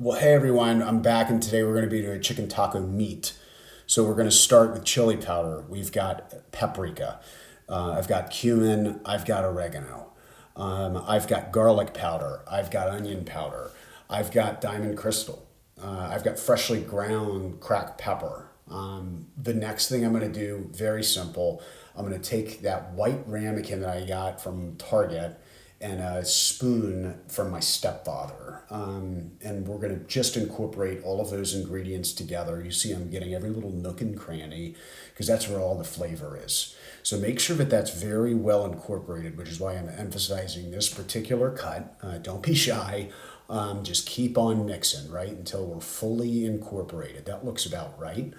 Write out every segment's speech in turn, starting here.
Well, hey everyone, I'm back, and today we're going to be doing chicken taco meat. So we're going to start with chili powder. We've got paprika, I've got cumin, I've got oregano, I've got garlic powder, I've got onion powder, I've got diamond crystal, I've got freshly ground cracked pepper. The next thing I'm going to do, very simple, I'm going to take that white ramekin that I got from Target and a spoon from my stepfather. And we're going to just incorporate all of those ingredients together. You see, I'm getting every little nook and cranny because that's where all the flavor is. So make sure that that's very well incorporated, which is why I'm emphasizing this particular cut. Don't be shy. Just keep on mixing, right, until we're fully incorporated. That looks about right.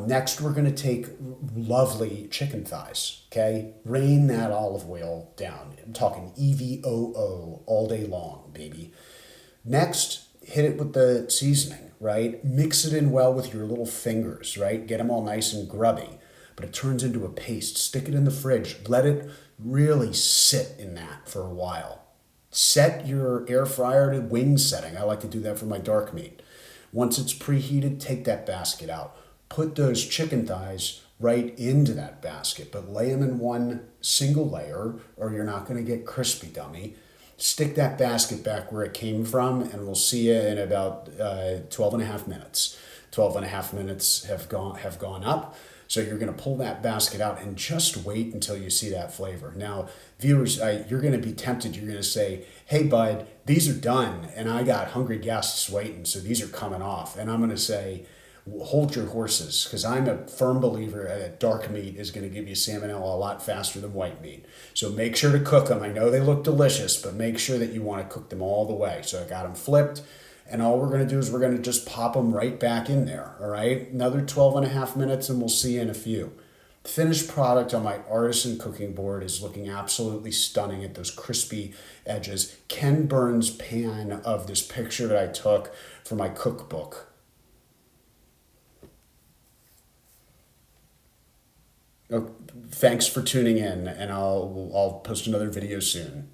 Next, we're going to take lovely chicken thighs, okay? Rain that olive oil down. I'm talking EVOO all day long, baby. Next, hit it with the seasoning, right? Mix it in well with your little fingers, right? Get them all nice and grubby. But it turns into a paste. Stick it in the fridge. Let it really sit in that for a while. Set your air fryer to wing setting. I like to do that for my dark meat. Once it's preheated, take that basket out. Put those chicken thighs right into that basket, but lay them in one single layer or you're not going to get crispy, dummy. Stick that basket back where it came from, and we'll see you in about 12 and a half minutes. 12 and a half minutes have gone up. So you're going to pull that basket out and just wait until you see that flavor. Now, viewers, you're going to be tempted. You're going to say, hey, bud, these are done, and I got hungry guests waiting, so these are coming off. And I'm going to say, hold your horses, because I'm a firm believer that dark meat is going to give you salmonella a lot faster than white meat. So make sure to cook them. I know they look delicious, but make sure that you want to cook them all the way. So I got them flipped, and all we're going to do is we're going to just pop them right back in there, all right? Another 12 and a half minutes, and we'll see you in a few. The finished product on my artisan cooking board is looking absolutely stunning at those crispy edges. Ken Burns' pan of this picture that I took for my cookbook. Oh, thanks for tuning in, and I'll post another video soon.